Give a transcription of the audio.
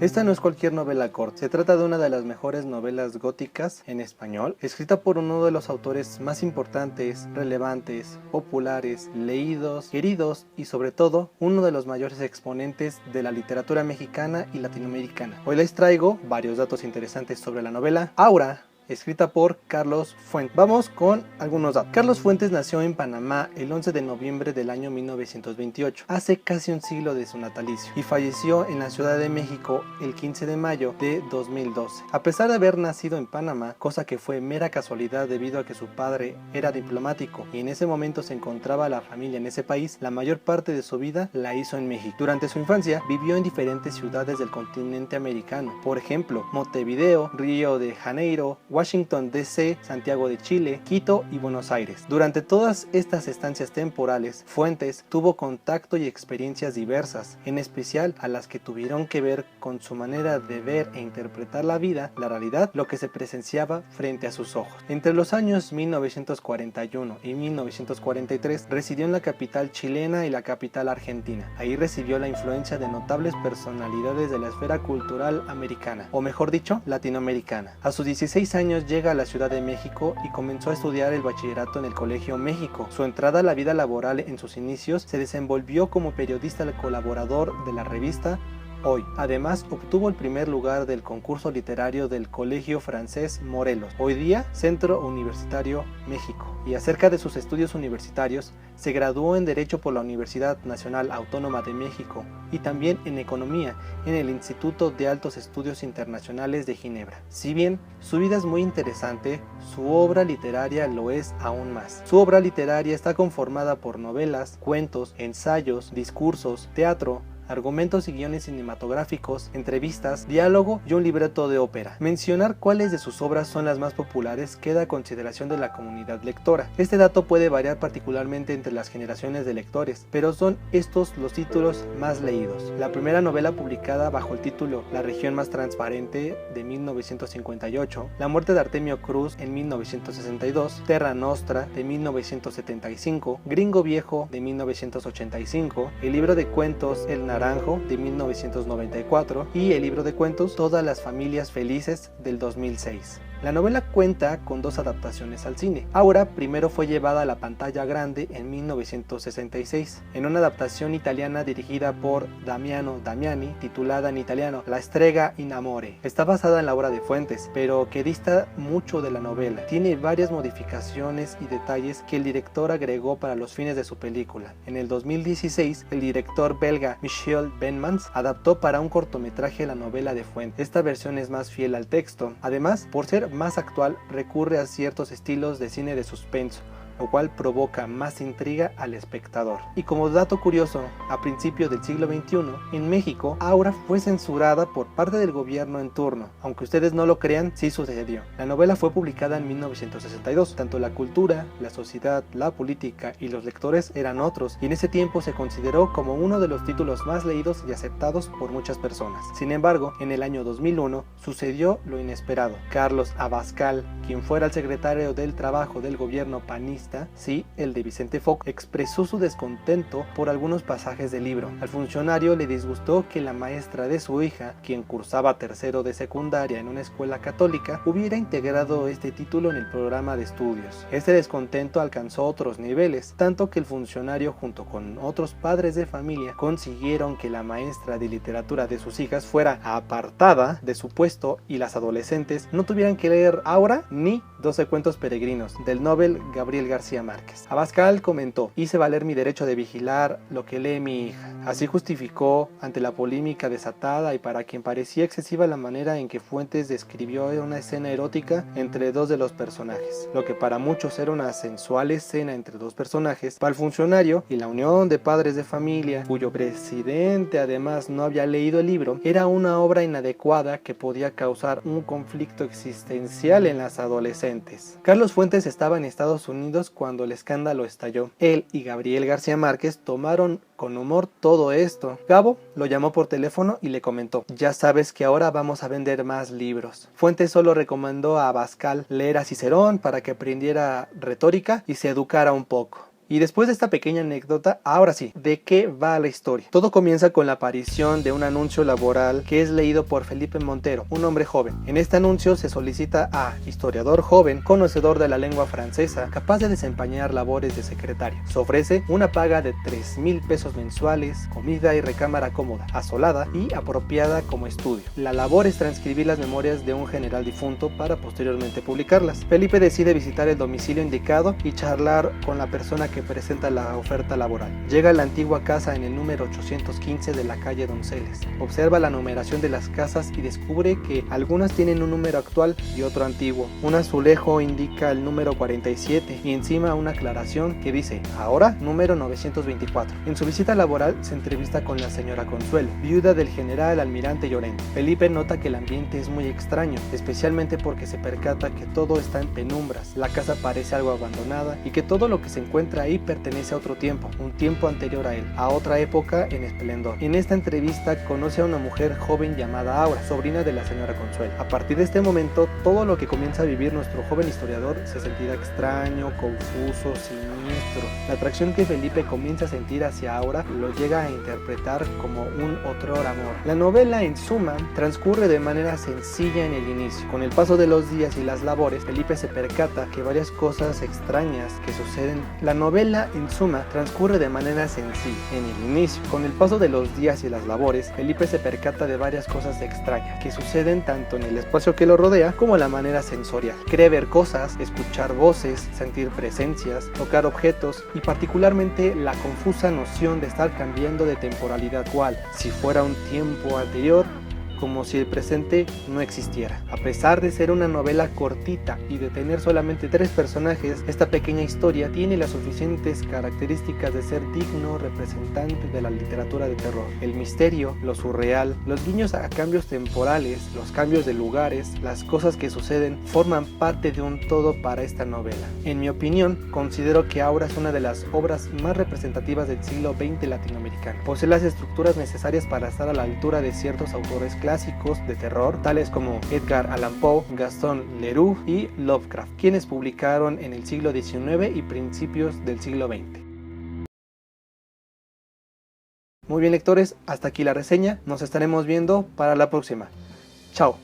Esta no es cualquier novela corta, se trata de una de las mejores novelas góticas en español, escrita por uno de los autores más importantes, relevantes, populares, leídos, queridos y sobre todo uno de los mayores exponentes de la literatura mexicana y latinoamericana. Hoy les traigo varios datos interesantes sobre la novela Aura, escrita por Carlos Fuentes. Vamos con algunos datos. Carlos Fuentes nació en Panamá el 11 de noviembre del año 1928, hace casi un siglo de su natalicio, y falleció en la Ciudad de México el 15 de mayo de 2012. A pesar de haber nacido en Panamá, cosa que fue mera casualidad debido a que su padre era diplomático y en ese momento se encontraba la familia en ese país, la mayor parte de su vida la hizo en México. Durante su infancia vivió en diferentes ciudades del continente americano, por ejemplo, Montevideo, Río de Janeiro, Washington DC, Santiago de Chile, Quito y Buenos Aires. Durante todas estas estancias temporales, Fuentes tuvo contacto y experiencias diversas, en especial a las que tuvieron que ver con su manera de ver e interpretar la vida, la realidad, lo que se presenciaba frente a sus ojos. Entre los años 1941 y 1943 residió en la capital chilena y la capital argentina. Ahí recibió la influencia de notables personalidades de la esfera cultural americana, o mejor dicho, latinoamericana. A sus 16 años llega a la Ciudad de México y comenzó a estudiar el bachillerato en el Colegio México. Su entrada a la vida laboral en sus inicios se desenvolvió como periodista colaborador de la revista Hoy. Además, obtuvo el primer lugar del concurso literario del Colegio Francés Morelos, hoy día Centro Universitario México. Y acerca de sus estudios universitarios, se graduó en Derecho por la Universidad Nacional Autónoma de México y también en Economía en el Instituto de Altos Estudios Internacionales de Ginebra. Si bien su vida es muy interesante, su obra literaria lo es aún más. Su obra literaria está conformada por novelas, cuentos, ensayos, discursos, teatro, argumentos y guiones cinematográficos, entrevistas, diálogo y un libreto de ópera. Mencionar cuáles de sus obras son las más populares queda a consideración de la comunidad lectora. Este dato puede variar particularmente entre las generaciones de lectores, pero son estos los títulos más leídos. La primera novela publicada bajo el título La región más transparente de 1958, La muerte de Artemio Cruz en 1962, Terra Nostra de 1975, Gringo Viejo de 1985, el libro de cuentos El Naranjo de 1994 y el libro de cuentos Todas las familias felices del 2006. La novela cuenta con dos adaptaciones al cine. Aura primero fue llevada a la pantalla grande en 1966, en una adaptación italiana dirigida por Damiano Damiani, titulada en italiano La strega in amore. Está basada en la obra de Fuentes, pero que dista mucho de la novela. Tiene varias modificaciones y detalles que el director agregó para los fines de su película. En el 2016, el director belga Michel Benmans adaptó para un cortometraje la novela de Fuentes. Esta versión es más fiel al texto. Además, por ser más actual, recurre a ciertos estilos de cine de suspenso, lo cual provoca más intriga al espectador. Y como dato curioso, a principios del siglo XXI, en México, Aura fue censurada por parte del gobierno en turno. Aunque ustedes no lo crean, sí sucedió. La novela fue publicada en 1962. Tanto la cultura, la sociedad, la política y los lectores eran otros, y en ese tiempo se consideró como uno de los títulos más leídos y aceptados por muchas personas. Sin embargo, en el año 2001 sucedió lo inesperado. Carlos Abascal, quien fuera el secretario del Trabajo del gobierno panista, sí, el de Vicente Fox, expresó su descontento por algunos pasajes del libro. Al funcionario le disgustó que la maestra de su hija, quien cursaba tercero de secundaria en una escuela católica, hubiera integrado este título en el programa de estudios. Este descontento alcanzó otros niveles, tanto que el funcionario junto con otros padres de familia consiguieron que la maestra de literatura de sus hijas fuera apartada de su puesto y las adolescentes no tuvieran que leer Aura ni 12 cuentos peregrinos del Nobel Gabriel García Márquez. Abascal comentó: hice valer mi derecho de vigilar lo que lee mi hija. Así justificó ante la polémica desatada y para quien parecía excesiva la manera en que Fuentes describió una escena erótica entre dos de los personajes. Lo que para muchos era una sensual escena entre dos personajes, para el funcionario y la unión de padres de familia, cuyo presidente además no había leído el libro, era una obra inadecuada que podía causar un conflicto existencial en las adolescentes. Carlos Fuentes estaba en Estados Unidos cuando el escándalo estalló. Él y Gabriel García Márquez tomaron con humor todo esto. Gabo lo llamó por teléfono y le comentó: ya sabes que ahora vamos a vender más libros. Fuentes solo recomendó a Abascal leer a Cicerón para que aprendiera retórica y se educara un poco. Y después de esta pequeña anécdota, ahora sí, ¿de qué va la historia? Todo comienza con la aparición de un anuncio laboral que es leído por Felipe Montero, un hombre joven. En este anuncio se solicita a historiador joven, conocedor de la lengua francesa, capaz de desempeñar labores de secretario. Se ofrece una paga de 3,000 pesos mensuales, comida y recámara cómoda, asolada y apropiada como estudio. La labor es transcribir las memorias de un general difunto para posteriormente publicarlas. Felipe decide visitar el domicilio indicado y charlar con la persona que presenta la oferta laboral. Llega a la antigua casa en el número 815 de la calle Donceles. Observa la numeración de las casas y descubre que algunas tienen un número actual y otro antiguo. Un azulejo indica el número 47 y encima una aclaración que dice ahora número 924. En su visita laboral se entrevista con la señora Consuelo, viuda del general almirante Llorente. Felipe nota que el ambiente es muy extraño, especialmente porque se percata que todo está en penumbras, la casa parece algo abandonada y que todo lo que se encuentra ahí pertenece a otro tiempo, un tiempo anterior a él, a otra época en esplendor. En esta entrevista conoce a una mujer joven llamada Aura, sobrina de la señora Consuelo. A partir de este momento, todo lo que comienza a vivir nuestro joven historiador se sentirá extraño, confuso, siniestro. La atracción que Felipe comienza a sentir hacia Aura lo llega a interpretar como un otrora amor. La novela, en suma, transcurre de manera sencilla en el inicio. Con el paso de los días y las labores, Felipe se percata que varias cosas extrañas que suceden. La novela, en suma, transcurre de manera sencilla en el inicio. Con el paso de los días y las labores, Felipe se percata de varias cosas extrañas que suceden tanto en el espacio que lo rodea como en la manera sensorial. Cree ver cosas, escuchar voces, sentir presencias, tocar objetos y particularmente la confusa noción de estar cambiando de temporalidad, cual si fuera un tiempo anterior, como si el presente no existiera. A pesar de ser una novela cortita y de tener solamente 3 personajes, esta pequeña historia tiene las suficientes características de ser digno representante de la literatura de terror. El misterio, lo surreal, los guiños a cambios temporales, los cambios de lugares, las cosas que suceden, forman parte de un todo para esta novela. En mi opinión, considero que Aura es una de las obras más representativas del siglo XX latinoamericano. Posee las estructuras necesarias para estar a la altura de ciertos autores clásicos de terror, tales como Edgar Allan Poe, Gaston Leroux y Lovecraft, quienes publicaron en el siglo XIX y principios del siglo XX. Muy bien, lectores, hasta aquí la reseña. Nos estaremos viendo para la próxima. Chao.